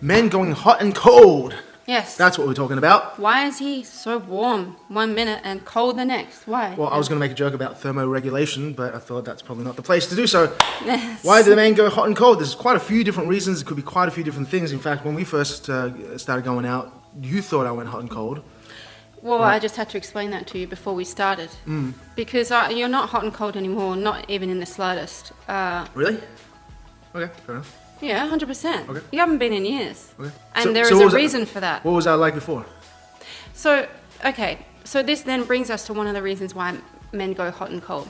Men going hot and cold. Yes. That's what we're talking about. Why is he so warm 1 minute and cold the next? Why? Well, I was going to make a joke about thermoregulation, but I thought that's probably not the place to do so. Yes. Why do the men go hot and cold? There's quite a few different reasons. It could be quite a few different things. In fact, when we first started going out, you thought I went hot and cold. Well, Right. I just had to explain that to you before we started. Because you're not hot and cold anymore, not even in the slightest. Really? Okay, fair enough. Yeah, 100%. Okay. You haven't been in years. Okay. And there so is what a was that- reason for that. What was I like before? So this then brings us to one of the reasons why men go hot and cold.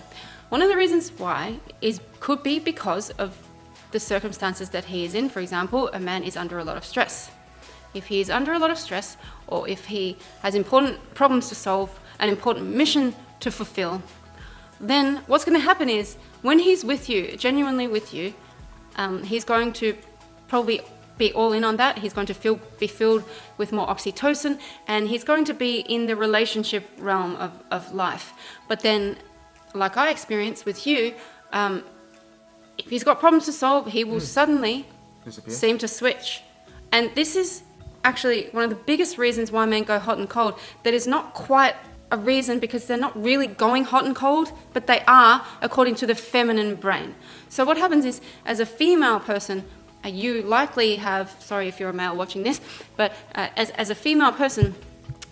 One of the reasons why could be because of the circumstances that he is in. For example, a man is under a lot of stress. If he is under a lot of stress, or if he has important problems to solve, an important mission to fulfill, then what's going to happen is when he's with you, genuinely with you, he's going to probably be all in on that. He's going to be filled with more oxytocin, and he's going to be in the relationship realm of life. But then, like I experienced with you, if he's got problems to solve, he will suddenly Disappear. seem to switch. And this is actually one of the biggest reasons why men go hot and cold. That is not quite a reason because they're not really going hot and cold, but they are according to the feminine brain. So what happens is, as a female person, you likely have, sorry if you're a male watching this, but as a female person,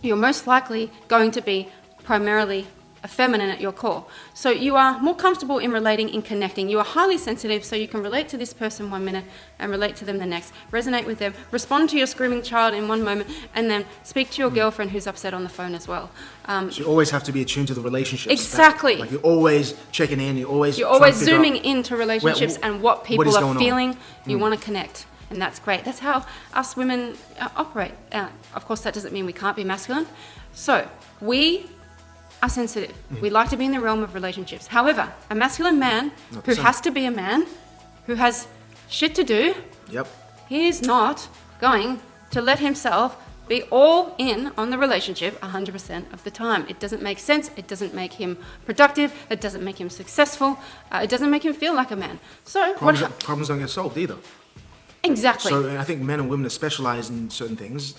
you're most likely going to be primarily a feminine at your core. So you are more comfortable in relating, in connecting. You are highly sensitive, so you can relate to this person 1 minute and relate to them the next, resonate with them, respond to your screaming child in one moment, and then speak to your girlfriend who's upset on the phone as well. So you always have to be attuned to the relationships. Exactly. Like you're always checking in, you're always zooming into relationships and what people is are going on. feeling. You want to connect, and that's great. That's how us women operate. Of course, that doesn't mean we can't be masculine. So we are sensitive. We like to be in the realm of relationships. However, a masculine man who 100%. has to be a man, who has shit to do, Yep. he is not going to let himself be all in on the relationship 100% of the time. It doesn't make sense. It doesn't make him productive. It doesn't make him successful. It doesn't make him feel like a man. So Problems don't get solved either. exactly. So I think men and women specialize in certain things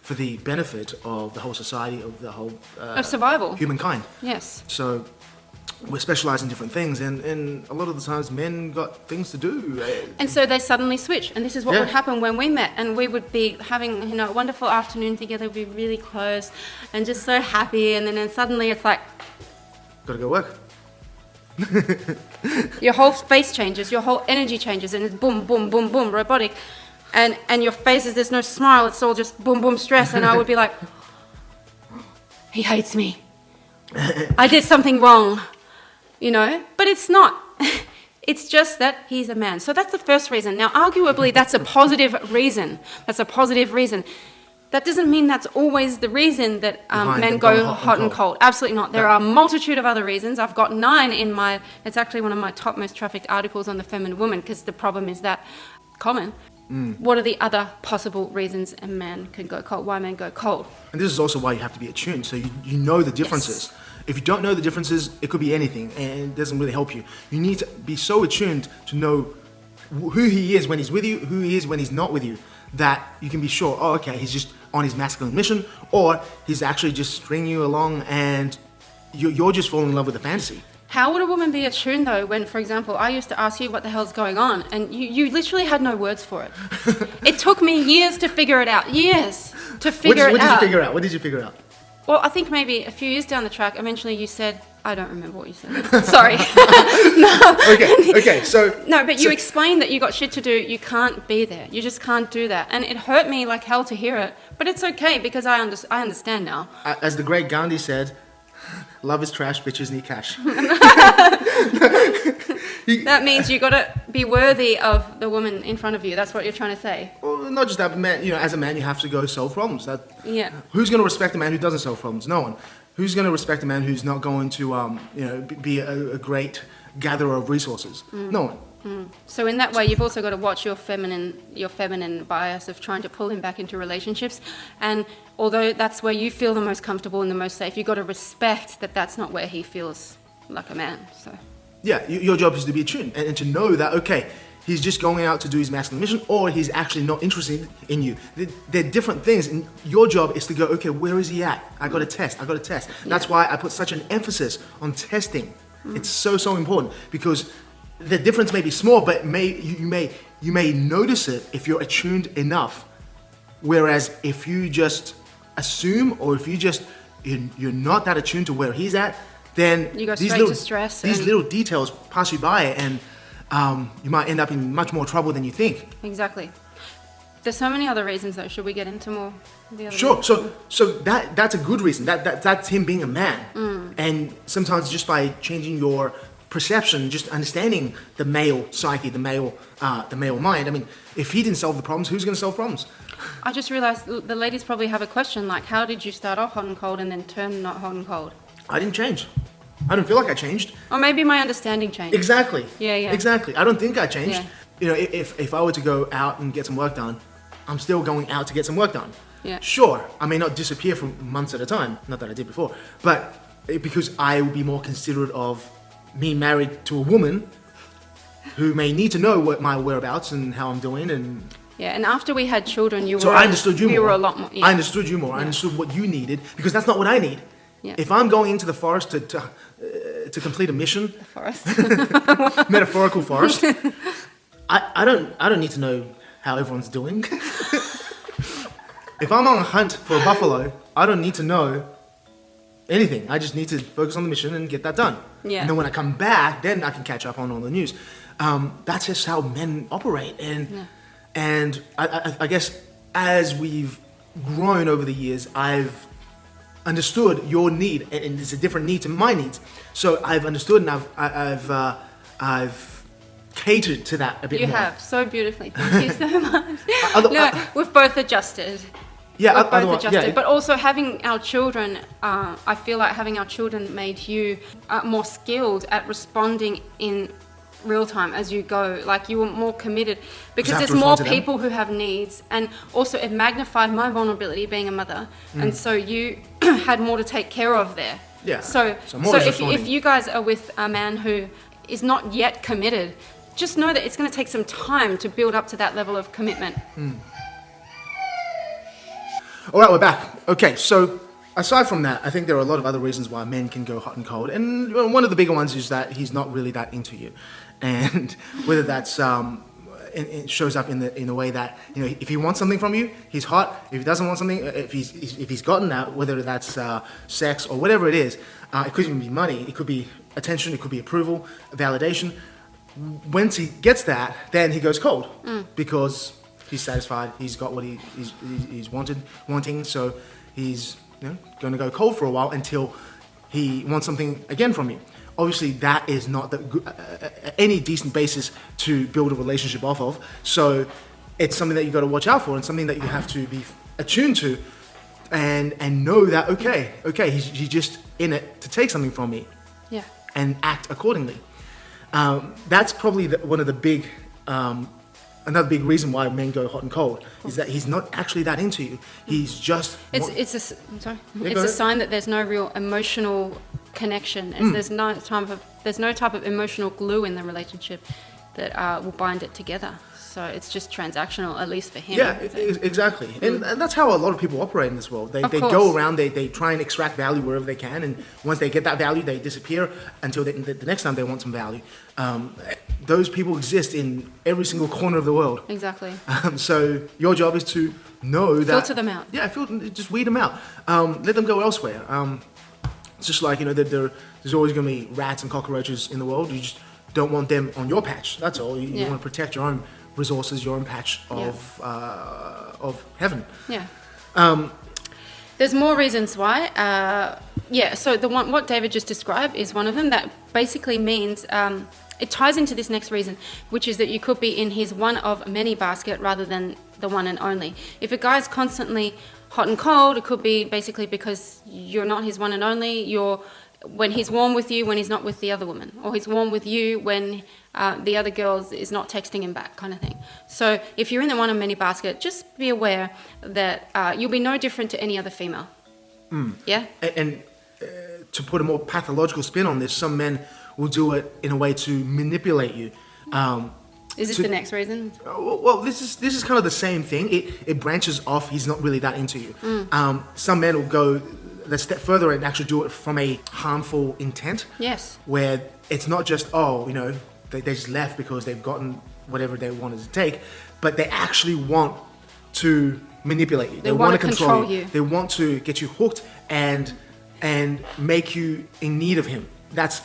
for the benefit of the whole society, of the whole of survival. humankind. Yes. So we specialize in different things, and a lot of the times men got things to do. And so they suddenly switch. And this is what Yeah. would happen when we met. And we would be having, a wonderful afternoon together. We'd be really close and just so happy. And then suddenly it's like Gotta go work. your whole face changes, your whole energy changes, and it's boom, boom, boom, boom, robotic. And your face is, there's no smile. It's all just boom, boom, stress. And I would be like, he hates me. I did something wrong, But it's not. It's just that he's a man. So that's the first reason. Now, arguably, that's a positive reason. That doesn't mean that's always the reason that Behind men them go going hot and cold. Absolutely not. There are a multitude of other reasons. I've got 9 in it's actually one of my top most trafficked articles on the feminine woman, because the problem is that common. What are the other possible reasons a man can go cold? Why men go cold? And this is also why you have to be attuned, so you know the differences. If you don't know the differences, it could be anything, and it doesn't really help you. You need to be so attuned to know who he is when he's with you, who he is when he's not with you, that you can be sure, oh, okay, he's just on his masculine mission, or he's actually just stringing you along, and you're just falling in love with the fantasy. How would a woman be attuned, though, when, for example, I used to ask you what the hell's going on, and you literally had no words for it? It took me years to figure it out. Years to figure it out. What did you figure out? What did you figure out? Well, I think maybe a few years down the track, eventually you said, I don't remember what you said. Sorry. No. Okay, so... No, but you explained that you got shit to do, you can't be there. You just can't do that. And it hurt me like hell to hear it, but it's okay because I understand now. As the great Gandhi said, love is trash, bitches need cash. That means you got to be worthy of the woman in front of you. That's what you're trying to say. Well, not just that, but man, as a man, you have to go solve problems. Yeah. Who's going to respect a man who doesn't solve problems? No one. Who's going to respect a man who's not going to, be a great gatherer of resources? No one. So in that way, you've also got to watch your feminine bias of trying to pull him back into relationships. And although that's where you feel the most comfortable and the most safe, you've got to respect that that's not where he feels like a man. So. Yeah, your job is to be attuned and to know that, okay, he's just going out to do his masculine mission, or he's actually not interested in you. They're different things, and your job is to go, okay, where is he at? I got to test. That's why I put such an emphasis on testing. It's so important, because the difference may be small, but you may notice it if you're attuned enough. Whereas if you just assume, or if you're not that attuned to where he's at, then you go straight to stress. These little details pass you by, and you might end up in much more trouble than you think. Exactly. There's so many other reasons, though. Should we get into more of the other Sure. reasons? So that's a good reason. That's him being a man. And sometimes just by changing your perception, just understanding the male psyche, the male mind. I mean, if he didn't solve the problems, who's going to solve problems? I just realised the ladies probably have a question like, how did you start off hot and cold and then turn not hot and cold? I didn't change. I don't feel like I changed. Or maybe my understanding changed. Exactly. Yeah. Exactly. I don't think I changed. Yeah. You know, if I were to go out and get some work done, I'm still going out to get some work done. Yeah. Sure, I may not disappear for months at a time, not that I did before, but because I will be more considerate of me married to a woman who may need to know what my whereabouts and how I'm doing, and Yeah, and after we had children, so I understood you more. You were a lot more. Yeah. I understood you more. I understood what you needed, because that's not what I need. Yeah. If I'm going into the forest to complete a mission, Forest. metaphorical forest, I don't need to know how everyone's doing. If I'm on a hunt for a buffalo, I don't need to know anything. I just need to focus on the mission and get that done. Yeah. And then when I come back, then I can catch up on all the news. That's just how men operate. And I guess as we've grown over the years, I've understood your need, and it's a different need to my needs. So I've understood, and I've catered to that a bit more. You have so beautifully. Thank you so much. We've both adjusted. Yeah, We've both adjusted. But also having our children, I feel like having our children made you more skilled at responding in real time as you go. Like, you were more committed, because there's more people who have needs, and also it magnified my vulnerability being a mother, and so you had more to take care of there. Yeah. So if you guys are with a man who is not yet committed, just know that it's going to take some time to build up to that level of commitment. All right, we're back. Okay, so aside from that, I think there are a lot of other reasons why men can go hot and cold, and one of the bigger ones is that he's not really that into you, and whether that's it shows up in the way that, you know, if he wants something from you, he's hot. If he doesn't want something, if he's gotten that, whether that's sex or whatever it is, it could even be money, it could be attention, it could be approval, validation. Once he gets that, then he goes cold, because he's satisfied. He's got what he's wanting. So he's, you know, going to go cold for a while until he wants something again from you. Obviously, that is not any decent basis to build a relationship off of. So it's something that you got to watch out for, and something that you have to be attuned to, and know that okay, he's just in it to take something from me, and act accordingly. That's probably one of the big, another big reason why men go hot and cold, is that he's not actually that into you. He's just. It's a sign that there's no real emotional connection. There's no type of emotional glue in the relationship that will bind it together. So it's just transactional, at least for him. Yeah, exactly. And that's how a lot of people operate in this world. They go around, they try and extract value wherever they can, and once they get that value, they disappear until the next time they want some value. Those people exist in every single corner of the world. Exactly. So your job is to know that... Filter them out. Yeah, just weed them out. Let them go elsewhere. It's just like, you know, there's always going to be rats and cockroaches in the world. You just don't want them on your patch. That's all. You want to protect your own resources, your own patch of heaven. Yeah. There's more reasons why. So what David just described is one of them. That basically means it ties into this next reason, which is that you could be in his one of many basket rather than the one and only. If a guy's constantly hot and cold, it could be basically because you're not his one and only. When he's warm with you, when he's not with the other woman, or he's warm with you when the other girl is not texting him back, kind of thing. So if you're in the one of many basket, just be aware that you'll be no different to any other female. Yeah? And to put a more pathological spin on this, some men will do it in a way to manipulate you. Is this the next reason? Well, this is kind of the same thing. It branches off. He's not really that into you. Some men will go a step further and actually do it from a harmful intent. Yes. Where it's not just they just left because they've gotten whatever they wanted to take, but they actually want to manipulate you. They want to control you. They want to get you hooked and make you in need of him. That's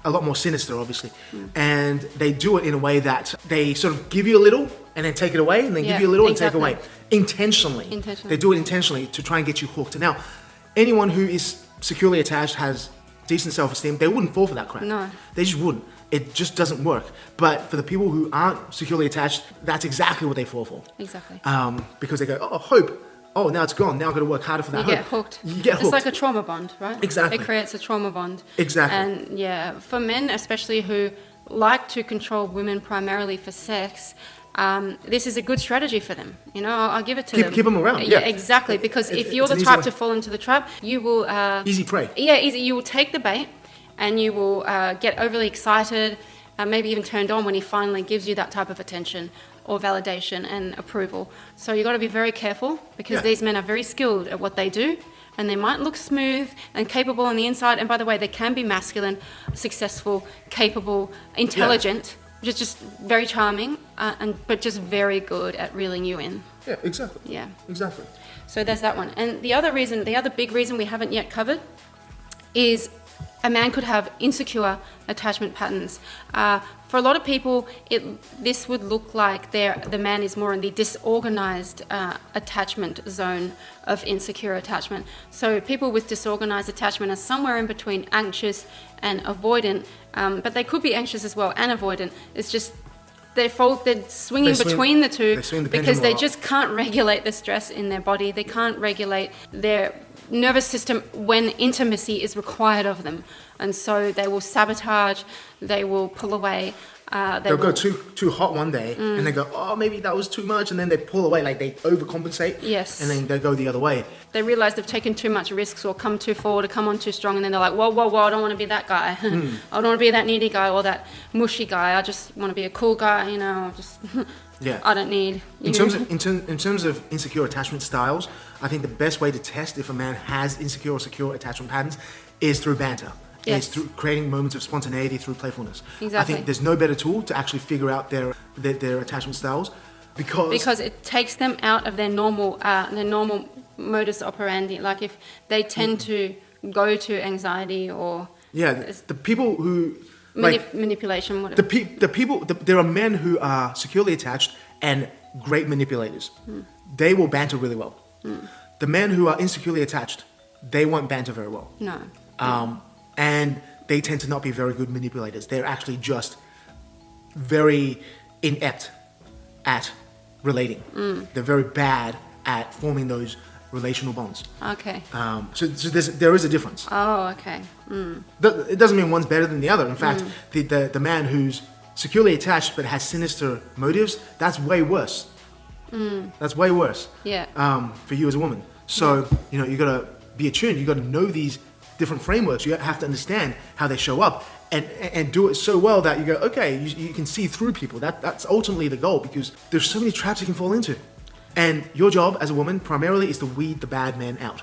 a lot more sinister, obviously. And they do it in a way that they sort of give you a little and then take it away, and then give you a little and take away. Intentionally. They do it intentionally to try and get you hooked. Now, anyone who is securely attached has decent self-esteem. They wouldn't fall for that crap. No. They just wouldn't. It just doesn't work. But for the people who aren't securely attached, that's exactly what they fall for. Exactly. Because they go, oh, hope. Oh, now it's gone. Now I've got to work harder for that hope. You get hooked. You get hooked. It's like a trauma bond, right? Exactly. It creates a trauma bond. Exactly. And yeah, for men especially who like to control women primarily for sex, this is a good strategy for them. I'll give it to them. Keep them around. Yeah, exactly. Because if you're the type to fall into the trap, you will... easy prey. Yeah, easy. You will take the bait and you will get overly excited, maybe even turned on when he finally gives you that type of attention or validation and approval. So you've got to be very careful because these men are very skilled at what they do, and they might look smooth and capable on the inside. And by the way, they can be masculine, successful, capable, intelligent, which is just very charming, but just very good at reeling you in. Yeah, exactly. Yeah. Exactly. So there's that one. And the other big reason we haven't yet covered is a man could have insecure attachment patterns. For a lot of people, this would look like the man is more in the disorganized attachment zone of insecure attachment. So people with disorganized attachment are somewhere in between anxious and avoidant, but they could be anxious as well and avoidant. It's just they're swinging between the two because they just can't regulate the stress in their body. They can't regulate their nervous system when intimacy is required of them, and so they will sabotage, they will pull away. They'll go too hot one day, and they go, oh, maybe that was too much, and then they pull away, like they overcompensate. Yes. And then they go the other way. They realize they've taken too much risks or come too forward or come on too strong, and then they're like, whoa, I don't want to be that guy. I don't want to be that needy guy or that mushy guy. I just want to be a cool guy, I don't need you. In terms of insecure attachment styles, I think the best way to test if a man has insecure or secure attachment patterns is through banter. Yes. Is through creating moments of spontaneity through playfulness. Exactly. I think there's no better tool to actually figure out their attachment styles because it takes them out of their normal modus operandi. Like if they tend to go to anxiety or the people who manipulation. Whatever. There are men who are securely attached and great manipulators. They will banter really well. The men who are insecurely attached, they won't banter very well. No. And they tend to not be very good manipulators. They're actually just very inept at relating. They're very bad at forming those relational bonds. Okay. So there is a difference. Oh, okay. It doesn't mean one's better than the other. In fact, the man who's securely attached but has sinister motives, that's way worse. That's way worse. Yeah. For you as a woman. So, you got to be attuned. You got to know these different frameworks. You have to understand how they show up and do it so well that you go, okay, you can see through people. That's ultimately the goal because there's so many traps you can fall into. And your job as a woman primarily is to weed the bad men out.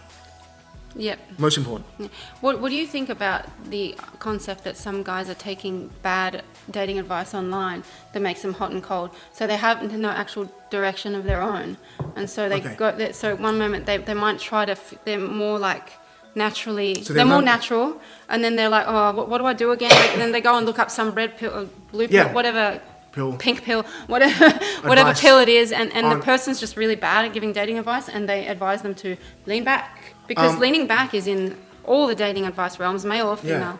Yep. Most important. What do you think about the concept that some guys are taking bad dating advice online that makes them hot and cold? So they have no actual direction of their own. And so they go, so one moment they might try to, they're more like naturally, so they're more natural. And then they're like, oh, what do I do again? And then they go and look up some red pill or blue pill, whatever. Pink pill, whatever pill it is, and the person's just really bad at giving dating advice, and they advise them to lean back because leaning back is in all the dating advice realms, male or female.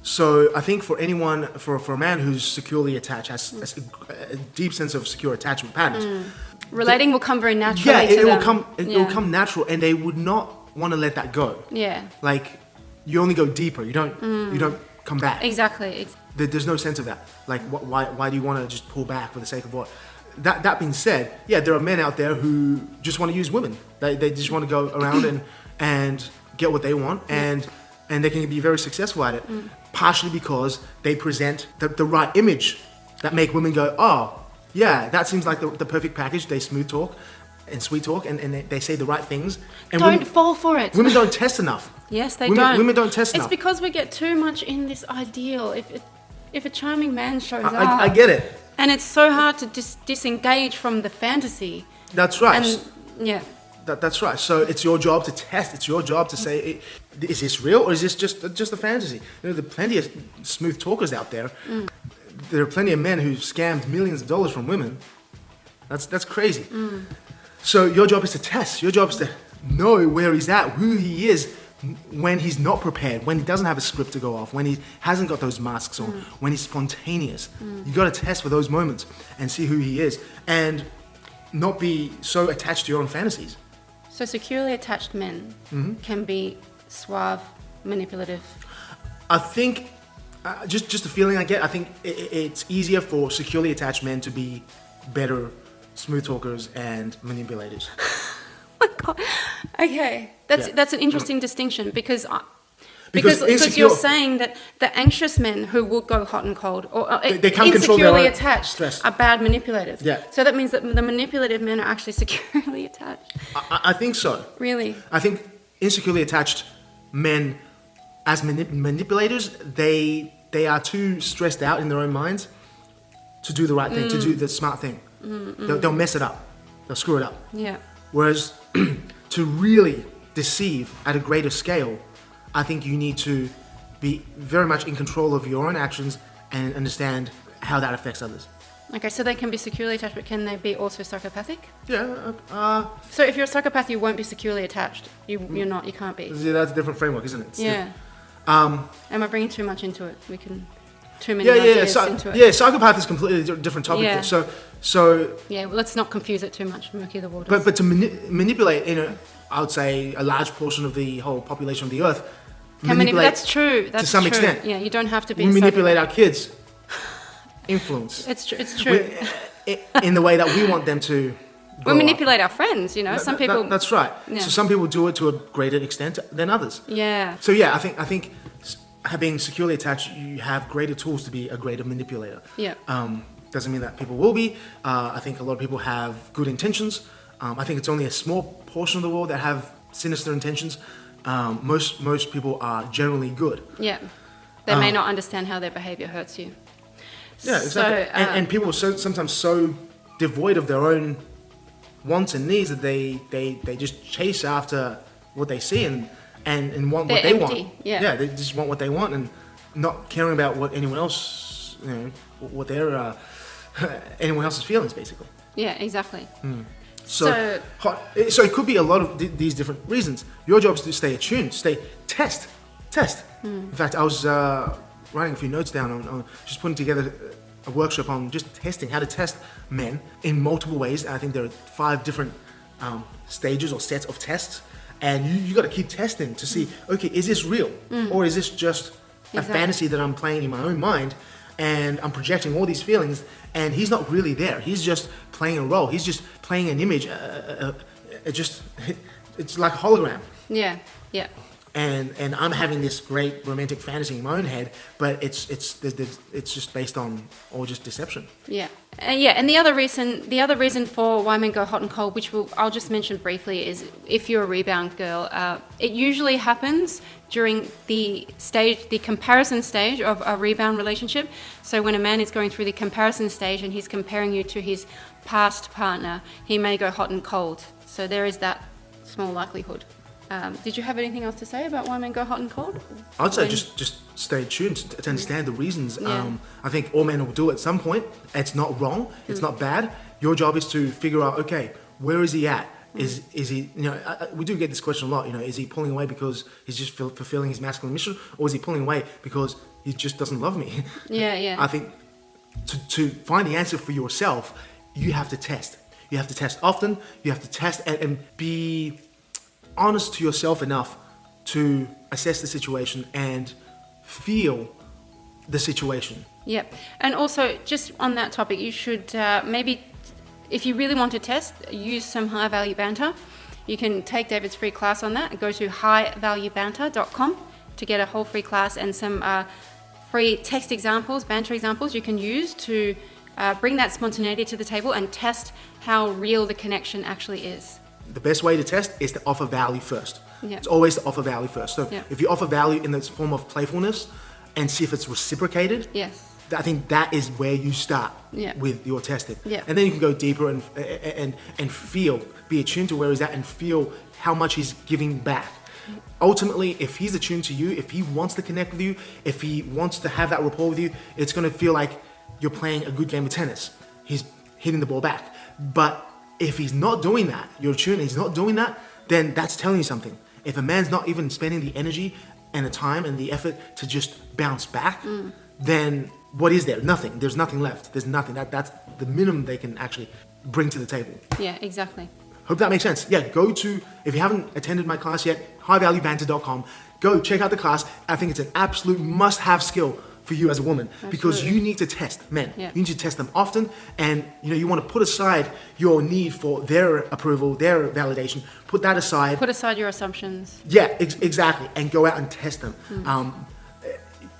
So I think for anyone, for a man who's securely attached, has a deep sense of secure attachment patterns, relating will come very naturally. Yeah, it will come natural, and they would not want to let that go. Yeah, like you only go deeper. You don't come back. Exactly. There's no sense of that. Like, why do you want to just pull back for the sake of what? That being said, there are men out there who just want to use women. They just want to go around and get what they want, and they can be very successful at it. Partially because they present the right image that make women go, oh, yeah, that seems like the perfect package. They smooth talk and sweet talk, and they say the right things. And Don't fall for it. Women don't test enough. Yes, they women, don't. Women don't test It's enough. because we get too much in this ideal. If a charming man shows up, I get it. and it's so hard to disengage from the fantasy. That's right. And yeah, That's right. So it's your job to test. It's your job to say, is this real or is this just a fantasy? There are plenty of smooth talkers out there. There are plenty of men who've scammed millions of dollars from women. That's crazy. So your job is to test. Your job is to know where he's at, who he is when he's not prepared, when he doesn't have a script to go off, when he hasn't got those masks on, when he's spontaneous. You got to test for those moments and see who he is, and not be so attached to your own fantasies. so securely attached men can be suave, manipulative. I think, just the feeling I get, I think it's easier for securely attached men to be better smooth talkers and manipulators. Oh my God. Okay, Yeah. that's an interesting distinction because Because you're insecure- saying that the anxious men who will go hot and cold or They can't control their insecurely own attached stress. are bad manipulators. Yeah. So that means that the manipulative men are actually securely attached. I think so. Really? I think insecurely attached men, as manipulators, they are too stressed out in their own minds to do the right thing, to do the smart thing. They'll mess it up. They'll screw it up. Yeah. Whereas to really deceive at a greater scale, I think you need to be very much in control of your own actions and understand how that affects others. Okay, so they can be securely attached, but can they be also psychopathic? Yeah, So if you're a psychopath, you won't be securely attached. You're not. You can't be. that's a different framework, isn't it? It's Yeah. Um, Am I bringing too much into it? We can too many yeah, ideas into it. yeah. Psychopath is a completely different topic. Yeah. So, Yeah, well, let's not confuse it too much. Murky the waters. but to manipulate, I would say a large portion of the whole population of the earth. That's true. That's some true. extent. Yeah, you don't have to be. We a manipulate psychopath. our kids. Influence. It's true. In the way that we want them to. We grow up. manipulate our friends. Some people. That's right. Yeah. So some people do it to a greater extent than others. Yeah. So yeah, I think being securely attached, you have greater tools to be a greater manipulator. Yeah. Doesn't mean that people will be. I think a lot of people have good intentions. I think it's only a small portion of the world that have sinister intentions. Most people are generally good. Yeah. They may not understand how their behavior hurts you. Yeah, exactly. So, And people are sometimes so devoid of their own wants and needs that they just chase after what they see and want what They're they empty, want. yeah. They just want what they want and not caring about what anyone else, what their anyone else's feelings, basically. Yeah, exactly. So it could be a lot of these different reasons. Your job is to stay attuned, test. In fact, I was writing a few notes down on just putting together a workshop on just testing, how to test men in multiple ways. I think there are 5 different stages or sets of tests, and you got to keep testing to see, okay, is this real or is this just a fantasy that I'm playing in my own mind, and I'm projecting all these feelings, and he's not really there. He's just playing a role. He's just playing an image. It's like a hologram. Yeah. Yeah. And I'm having this great romantic fantasy in my own head, but it's just based on all just deception. Yeah, and the other reason for why men go hot and cold, which I'll just mention briefly, is if you're a rebound girl, it usually happens during the comparison stage of a rebound relationship. So when a man is going through the comparison stage and he's comparing you to his past partner, he may go hot and cold. So there is that small likelihood. Did you have anything else to say about why men go hot and cold? I'd say just stay tuned to understand the reasons. Yeah. I think all men will do it at some point. It's not wrong. It's not bad. Your job is to figure out, okay, where is he at? Is he, we do get this question a lot, is he pulling away because he's just fulfilling his masculine mission, or is he pulling away because he just doesn't love me? Yeah. I think to find the answer for yourself, you have to test. You have to test often. You have to test and be honest to yourself enough to assess the situation and feel the situation. Yep. And also, just on that topic, you should maybe, if you really want to test, use some High Value Banter. You can take David's free class on that. Go to highvaluebanter.com to get a whole free class and some free text examples, banter examples you can use to bring that spontaneity to the table and test how real the connection actually is. The best way to test is to offer value first. Yeah. It's always to offer value first. So Yeah. if you offer value in this form of playfulness and see if it's reciprocated, Yes. I think that is where you start Yeah. with your testing. Yeah. And then you can go deeper and feel, be attuned to where he's at and feel how much he's giving back. Ultimately, if he's attuned to you, if he wants to connect with you, if he wants to have that rapport with you, it's going to feel like you're playing a good game of tennis. He's hitting the ball back. But if he's not doing that, you're attuned and he's not doing that, then that's telling you something. If a man's not even spending the energy and the time and the effort to just bounce back, then what is there? Nothing. There's nothing left. There's nothing. That's the minimum they can actually bring to the table. Yeah, exactly. Hope that makes sense. Yeah, go to, if you haven't attended my class yet, highvaluebanter.com. Go check out the class. I think it's an absolute must-have skill for you as a woman because Absolutely. you need to test men. Yeah. You need to test them often, and you want to put aside your need for their approval, their validation. Put that aside. Put aside your assumptions. Yeah, exactly, and go out and test them.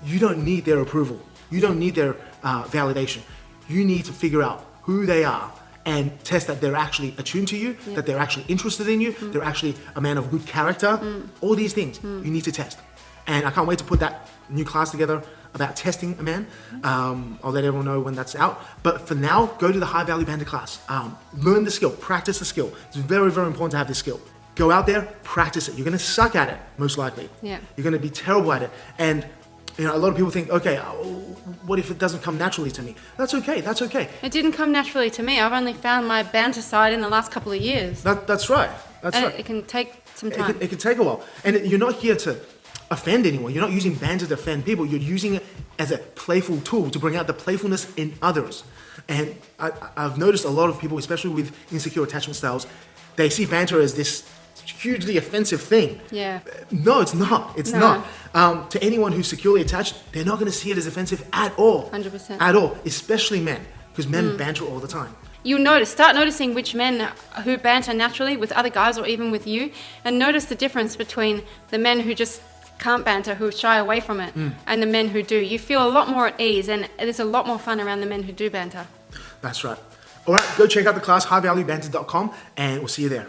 You don't need their approval. You don't need their validation. You need to figure out who they are and test that they're actually attuned to you, that they're actually interested in you, they're actually a man of good character. All these things you need to test. And I can't wait to put that new class together about testing a man. I'll let everyone know when that's out. But for now, go to the High Value Banter class. Learn the skill, practice the skill. It's very, very important to have this skill. Go out there, practice it. You're gonna suck at it, most likely. Yeah. You're gonna be terrible at it. And a lot of people think, okay, what if it doesn't come naturally to me? That's okay, that's okay. It didn't come naturally to me. I've only found my banter side in the last couple of years. That's right, that's And right. it can take some time. It can take a while. And you're not here to offend anyone. You're not using banter to offend people. You're using it as a playful tool to bring out the playfulness in others. And I've noticed a lot of people, especially with insecure attachment styles, they see banter as this hugely offensive thing. Yeah. No, it's not. It's No. not. To anyone who's securely attached, they're not going to see it as offensive at all. 100%. At all. Especially men, because men banter all the time. You start noticing which men who banter naturally with other guys or even with you, and notice the difference between the men who just can't banter, who shy away from it, and the men who do. You feel a lot more at ease, and there's a lot more fun around the men who do banter. That's right. All right, go check out the class, highvaluebanter.com, and we'll see you there.